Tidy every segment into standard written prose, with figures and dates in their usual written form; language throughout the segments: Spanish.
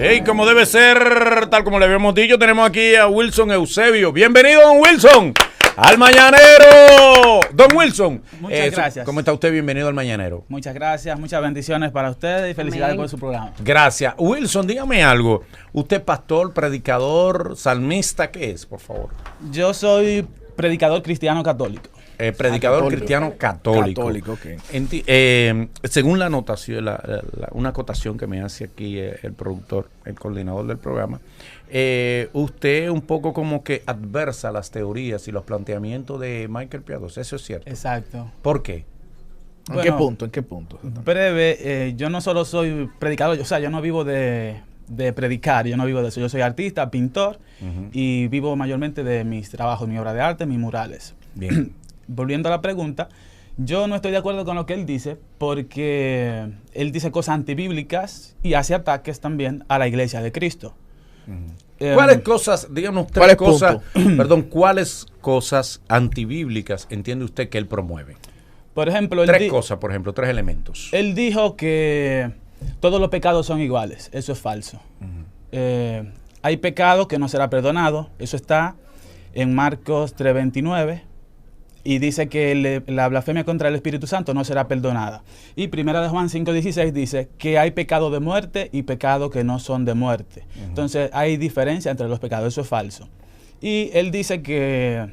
Hey, como debe ser, tal como le habíamos dicho, tenemos aquí a Wilson Eusebio. Bienvenido, don Wilson, al Mañanero. Don Wilson. Muchas gracias. ¿Cómo está usted? Bienvenido al Mañanero. Muchas gracias, muchas bendiciones para ustedes y felicidades por su programa. Gracias. Wilson, dígame algo. ¿Usted es pastor, predicador, salmista? ¿Qué es, por favor? Yo soy predicador cristiano católico. Predicador cristiano católico. Okay. Según la anotación, una acotación que me hace aquí el productor, el coordinador del programa, usted un poco como que adversa las teorías y los planteamientos de Michael Piadoso. ¿Eso es cierto? Exacto. ¿Por qué? ¿En qué punto? Breve, yo no solo soy predicador, o sea, yo no vivo de predicar, yo no vivo de eso. Yo soy artista, pintor, y vivo mayormente de mis trabajos, mi obra de arte, mis murales. Bien. Volviendo a la pregunta, yo no estoy de acuerdo con lo que él dice, porque él dice cosas antibíblicas y hace ataques también a la Iglesia de Cristo. ¿Cuáles cosas, díganos tres cosas, perdón, cuáles cosas antibíblicas entiende usted que él promueve? Por ejemplo, tres elementos. Él dijo que todos los pecados son iguales. Eso es falso. Hay pecado que no será perdonado. Eso está en Marcos 3:29. Y dice que la blasfemia contra el Espíritu Santo no será perdonada. Y Primera de Juan 5:16 dice que hay pecado de muerte y pecado que no son de muerte. Entonces hay diferencia entre los pecados, eso es falso. Y él dice que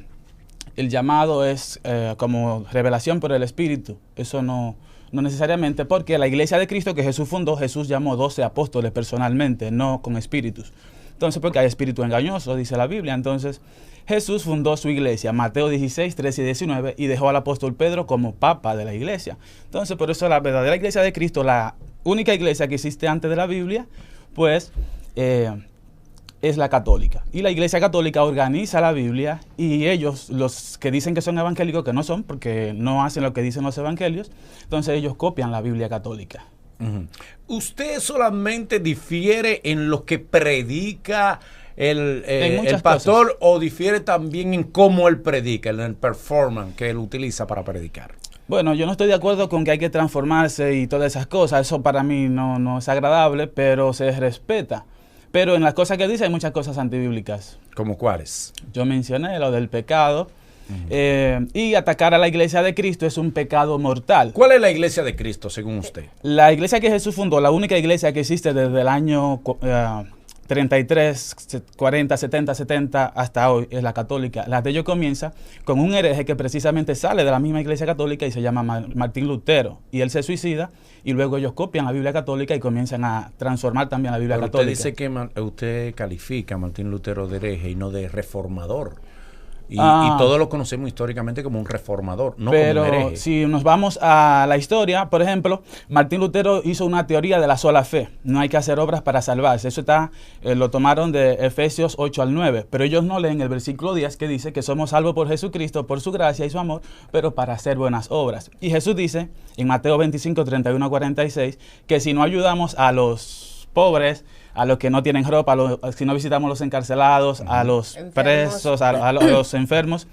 el llamado es como revelación por el Espíritu. Eso no necesariamente, porque la Iglesia de Cristo que Jesús fundó, Jesús llamó 12 apóstoles personalmente, no con espíritus. Entonces, porque hay espíritu engañoso, dice la Biblia. Entonces, Jesús fundó su iglesia, Mateo 16, 13 y 19, y dejó al apóstol Pedro como papa de la iglesia. Entonces, por eso la verdadera iglesia de Cristo, la única iglesia que existe antes de la Biblia, pues es la católica. Y la iglesia católica organiza la Biblia, y ellos, los que dicen que son evangélicos, que no son, porque no hacen lo que dicen los evangelios, entonces ellos copian la Biblia católica. ¿Usted solamente difiere en lo que predica el pastor o difiere también en cómo él predica, en el performance que él utiliza para predicar? Bueno, yo no estoy de acuerdo con que hay que transformarse y todas esas cosas. Eso para mí no es agradable, pero se respeta. Pero en las cosas que dice hay muchas cosas antibíblicas. ¿Cómo cuáles? Yo mencioné lo del pecado. Y atacar a la Iglesia de Cristo es un pecado mortal. ¿Cuál es la Iglesia de Cristo según usted? La iglesia que Jesús fundó, la única iglesia que existe desde el año 33, 40, 70 hasta hoy, es la católica. La de ellos comienza con un hereje que precisamente sale de la misma iglesia católica y se llama Martín Lutero. Y él se suicida y luego ellos copian la Biblia católica y comienzan a transformar también la Biblia católica. Usted dice que usted califica a Martín Lutero de hereje y no de reformador. Y todos lo conocemos históricamente como un reformador, no como un hereje. Pero si nos vamos a la historia, por ejemplo, Martín Lutero hizo una teoría de la sola fe. No hay que hacer obras para salvarse. Eso lo tomaron de Efesios 8 al 9. Pero ellos no leen el versículo 10 que dice que somos salvos por Jesucristo, por su gracia y su amor, pero para hacer buenas obras. Y Jesús dice en Mateo 25, 31 a 46, que si no ayudamos a los pobres, a los que no tienen ropa, si no visitamos a los encarcelados, a los presos, a los enfermos,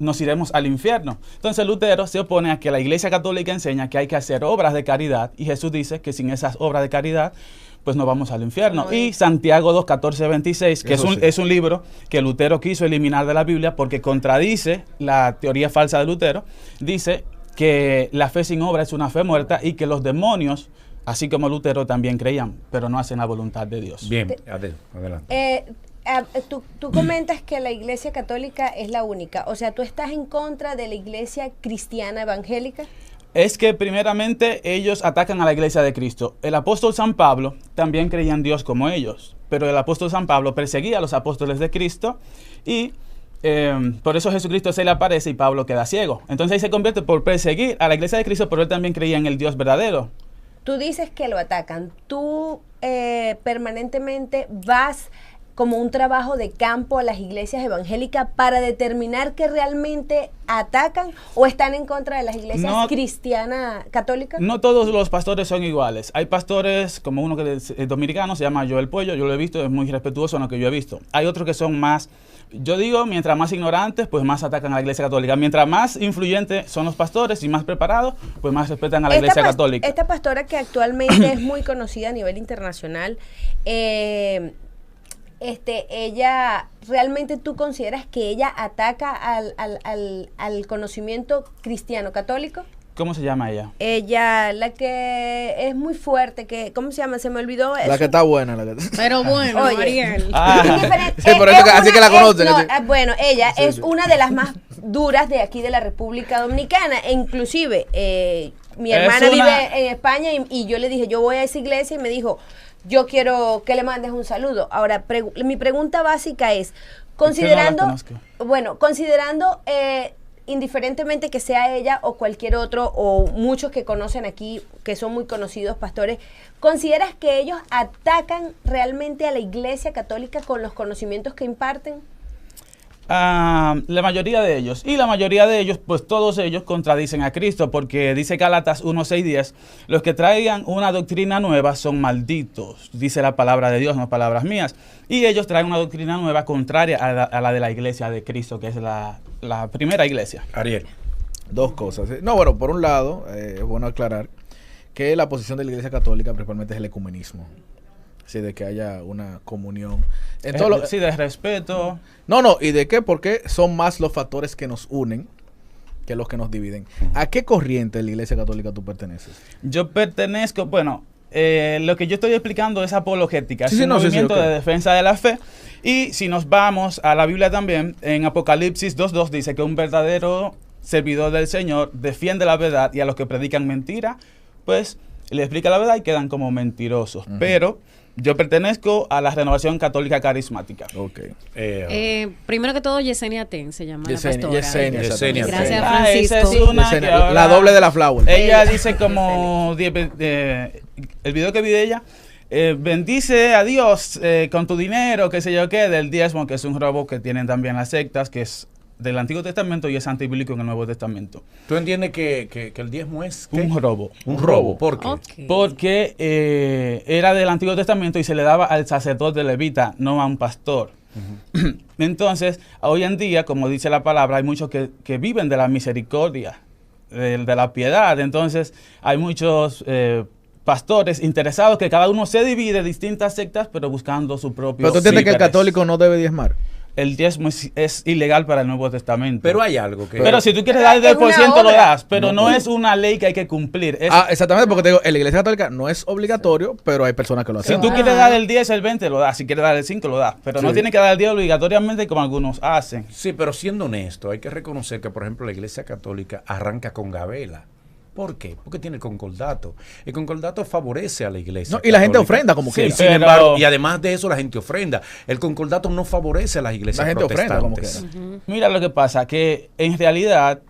nos iremos al infierno. Entonces Lutero se opone a que la Iglesia Católica enseña que hay que hacer obras de caridad, y Jesús dice que sin esas obras de caridad pues nos vamos al infierno. Y Santiago 2, 14, 26, que es un libro que Lutero quiso eliminar de la Biblia porque contradice la teoría falsa de Lutero, dice que la fe sin obra es una fe muerta y que los demonios, así como Lutero, también creían, pero no hacen la voluntad de Dios. Bien, adelante. Tú comentas que la Iglesia Católica es la única. O sea, ¿tú estás en contra de la Iglesia Cristiana Evangélica? Es que primeramente ellos atacan a la Iglesia de Cristo. El apóstol San Pablo también creía en Dios como ellos, pero el apóstol San Pablo perseguía a los apóstoles de Cristo y por eso Jesucristo se le aparece y Pablo queda ciego. Entonces ahí se convierte por perseguir a la Iglesia de Cristo, pero él también creía en el Dios verdadero. Tú dices que lo atacan. Tú permanentemente vas como un trabajo de campo a las iglesias evangélicas para determinar que realmente atacan o están en contra de las iglesias cristianas católicas? No todos los pastores son iguales. Hay pastores, como uno que es dominicano, se llama Joel Puello, yo lo he visto, es muy respetuoso en lo que yo he visto. Hay otros que son más, yo digo, mientras más ignorantes, pues más atacan a la iglesia católica. Mientras más influyentes son los pastores y más preparados, pues más respetan a la iglesia católica. Esta pastora que actualmente es muy conocida a nivel internacional, ella, ¿realmente tú consideras que ella ataca al conocimiento cristiano católico? ¿Cómo se llama ella? Ella, la que es muy fuerte, que, ¿cómo se llama? Se me olvidó. La que está buena. Pero bueno, oye, Ariel. Sí, por eso así que la conocen. Bueno, ella es una de las más duras de aquí de la República Dominicana. E inclusive, mi hermana vive en España y yo le dije, yo voy a esa iglesia y me dijo, yo quiero que le mandes un saludo. Ahora, mi pregunta básica es, considerando, indiferentemente que sea ella o cualquier otro, o muchos que conocen aquí, que son muy conocidos pastores, ¿consideras que ellos atacan realmente a la iglesia católica con los conocimientos que imparten? La mayoría de ellos. Y la mayoría de ellos, pues todos ellos contradicen a Cristo, porque dice Gálatas 1:6-10, los que traigan una doctrina nueva son malditos, dice la palabra de Dios, no palabras mías. Y ellos traen una doctrina nueva contraria a la de la iglesia de Cristo, que es la primera iglesia. Ariel. Dos cosas. No, bueno, por un lado, es bueno aclarar que la posición de la iglesia católica principalmente es el ecumenismo. Sí, de que haya una comunión. Sí, de respeto. No, ¿y de qué? Porque son más los factores que nos unen que los que nos dividen. ¿A qué corriente de la iglesia católica tú perteneces? Yo pertenezco, bueno, lo que yo estoy explicando es apologética, es un movimiento de defensa de la fe. Y si nos vamos a la Biblia también, en Apocalipsis 2:2 dice que un verdadero servidor del Señor defiende la verdad, y a los que predican mentira, pues le explica la verdad y quedan como mentirosos. Pero yo pertenezco a la Renovación Católica Carismática. Okay. Primero que todo, Yesenia Ten se llama Yesenia, la pastora. Yesenia. Gracias, Francisco. Esa es una Yesenia, la doble de la flower. Ella dice como el video que vi de ella, bendice a Dios con tu dinero, qué sé yo qué, del diezmo, que es un robo que tienen también las sectas, que es del Antiguo Testamento y es antibíblico en el Nuevo Testamento. ¿Tú entiendes que el diezmo es ¿qué? Un robo? Un robo. ¿Por qué? Okay. Porque era del Antiguo Testamento y se le daba al sacerdote levita, no a un pastor. Entonces, hoy en día, como dice la palabra, hay muchos que viven de la misericordia, de la piedad. Entonces, hay muchos pastores interesados que cada uno se divide en distintas sectas, pero buscando su propio... Pero tú entiendes que el católico no debe diezmar. El diezmo es ilegal para el Nuevo Testamento. Pero hay algo que... Pero si tú quieres dar el 10%, lo das. Pero no es una ley que hay que cumplir. Exactamente, porque te digo, en la iglesia católica no es obligatorio, pero hay personas que lo hacen. Si tú quieres dar el 10, el 20, lo das. Si quieres dar el 5, lo das. Pero no tienes que dar el 10 obligatoriamente como algunos hacen. Sí, pero siendo honesto, hay que reconocer que, por ejemplo, la iglesia católica arranca con gabela. ¿Por qué? Porque tiene el concordato. El concordato favorece a la iglesia. No, y la gente ofrenda como quiera. Sin embargo, y además de eso, la gente ofrenda. El concordato no favorece a las iglesias protestantes. La gente ofrenda como quiera. Mira lo que pasa, que en realidad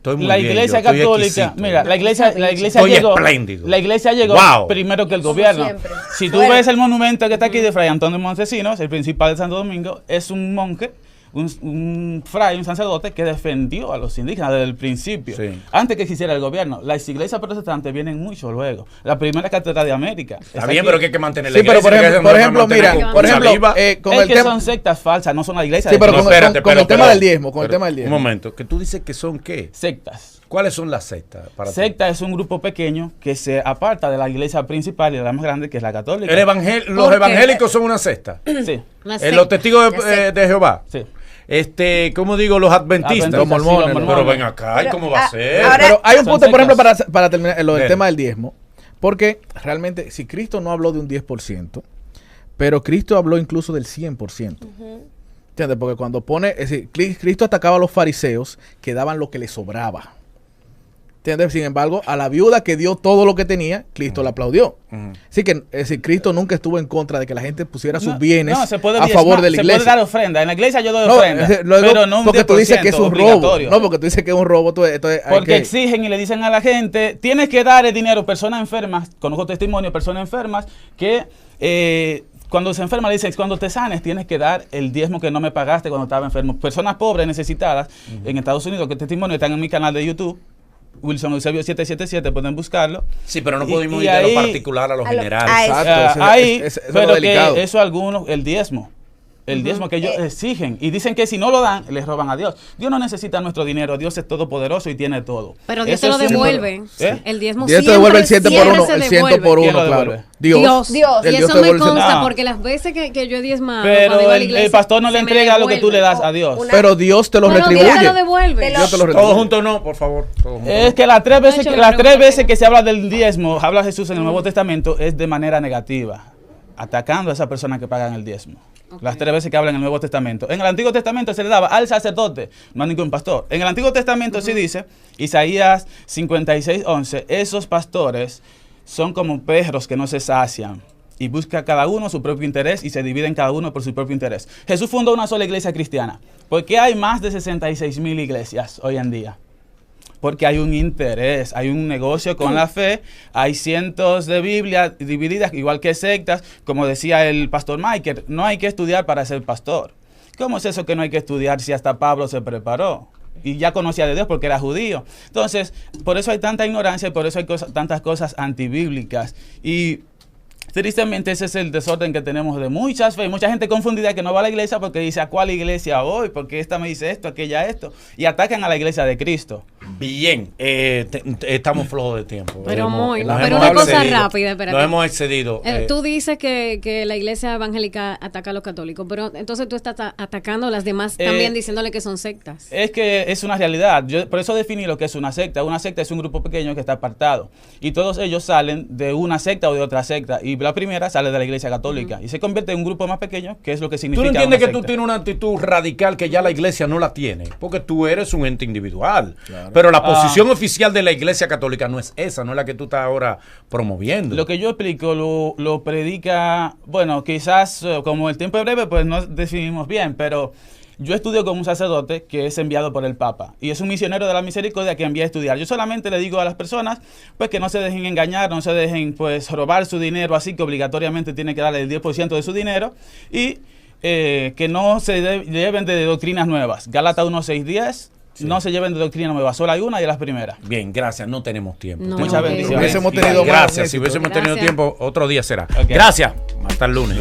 la iglesia católica, mira, la iglesia llegó, espléndido. La iglesia llegó primero que el gobierno. Siempre. Si tú ves el monumento que está aquí de Fray Antonio Montesinos, el principal de Santo Domingo, es un monje, un fray, un sacerdote que defendió a los indígenas desde el principio, antes que existiera el gobierno. Las iglesias protestantes vienen mucho luego. La primera catedral de América está bien, pero que hay que mantener la iglesia. Sí, pero por ejemplo, mira, con el tema son sectas falsas, no son las iglesias. Sí, pero con el tema del diezmo, un momento, que tú dices que son ¿qué? Sectas. ¿Cuáles son las sectas? Secta es un grupo pequeño que se aparta de la iglesia principal y de la más grande, que es la católica. Los evangélicos son una secta. Sí. Los testigos de Jehová. Sí. ¿Cómo digo? Los adventistas. Los mormones. Pero ven acá, ¿cómo va a ser? Pero hay un punto, por ejemplo, para terminar lo del tema del diezmo. Porque realmente, si Cristo no habló de un 10%, pero Cristo habló incluso del 100%. ¿Entiendes? Porque cuando es decir, Cristo atacaba a los fariseos que daban lo que les sobraba. ¿Entiendes? Sin embargo, a la viuda que dio todo lo que tenía, Cristo la aplaudió. Así que Cristo nunca estuvo en contra de que la gente pusiera sus bienes a favor de la iglesia. Se puede dar ofrenda. En la iglesia yo doy ofrenda. Pero no porque tú dices que es un robo. No, porque tú dices que es un robo. Porque exigen y le dicen a la gente, tienes que dar el dinero. Personas enfermas, conozco testimonio, personas enfermas que cuando se enferma le dicen, cuando te sanes tienes que dar el diezmo que no me pagaste cuando estaba enfermo. Personas pobres, necesitadas, en Estados Unidos, que testimonio están en mi canal de YouTube, Wilson Eusebio 777, pueden buscarlo. Sí, pero no podemos ir de lo particular a lo general. Exacto. Ahí, eso es pero lo delicado. que eso algunos, el diezmo que ellos exigen y dicen que si no lo dan, les roban a Dios. Dios no necesita nuestro dinero, Dios es todopoderoso y tiene todo. Pero Dios Eso te lo es devuelve. ¿Eh? El diezmo Dios te siempre, devuelve el 100 por siempre uno, se el 100 devuelve. por ¿Quién uno, lo claro. devuelve? Dios. Y El eso Dios te me devuelve el 100 consta No. porque las veces que yo he diezmado, Pero cuando iba a la el iglesia, pastor no le se me entrega lo que tú le das a Dios. Pero Dios te lo Pero retribuye. Dios te lo devuelve. Dios te lo Todos retribuye. juntos no, por favor. Todos juntos Es no. que las tres veces, No, que, yo las creo tres que veces no. que se habla del diezmo, habla Jesús en el Nuevo Testamento, es de manera negativa, atacando a esas personas que pagan el diezmo. Las tres veces que habla en el Nuevo Testamento. En el Antiguo Testamento se le daba al sacerdote, no a ningún pastor. En el Antiguo Testamento sí dice, Isaías 56:11, esos pastores son como perros que no se sacian y busca cada uno su propio interés y se dividen cada uno por su propio interés. Jesús fundó una sola iglesia cristiana. ¿Por qué hay más de 66,000 iglesias hoy en día? Porque hay un interés, hay un negocio con la fe, hay cientos de Biblias divididas, igual que sectas, como decía el pastor Michael, no hay que estudiar para ser pastor. ¿Cómo es eso que no hay que estudiar si hasta Pablo se preparó? Y ya conocía de Dios porque era judío. Entonces, por eso hay tanta ignorancia y por eso hay tantas cosas antibíblicas. Y tristemente ese es el desorden que tenemos de muchas fe. Mucha gente confundida que no va a la iglesia porque dice, ¿a cuál iglesia voy? Porque esta me dice esto, aquella esto. Y atacan a la iglesia de Cristo. Bien, estamos flojos de tiempo. Pero muy, nos pero hemos una cosa excedido. rápida, espérate. Nos hemos excedido. Tú dices que la iglesia evangélica ataca a los católicos, pero entonces tú estás atacando a las demás también diciéndole que son sectas. Es que es una realidad. Yo por eso definí lo que es una secta. Una secta es un grupo pequeño que está apartado. Y todos ellos salen de una secta o de otra secta. Y la primera sale de la iglesia católica. Y se convierte en un grupo más pequeño, que es lo que significa. ¿Tú no entiendes una que tú secta? tienes una actitud radical que ya la iglesia no la tiene? Porque tú eres un ente individual. Claro. Pero la posición oficial de la iglesia católica no es esa, no es la que tú estás ahora promoviendo. Lo que yo explico lo predica, bueno, quizás como el tiempo es breve, pues no definimos bien, pero yo estudio con un sacerdote que es enviado por el Papa y es un misionero de la misericordia que envía a estudiar. Yo solamente le digo a las personas pues que no se dejen engañar, no se dejen pues robar su dinero, así que obligatoriamente tienen que darle el 10% de su dinero y que no se lleven de doctrinas nuevas. Gálatas 1:6-10. Sí. No se lleven de doctrina nueva, solo hay una y es la primera. Bien, gracias, no tenemos tiempo. No, muchas bendiciones. Hubiésemos tenido gracias, más si hubiésemos tenido tiempo, otro día será. Okay. Gracias, hasta el lunes.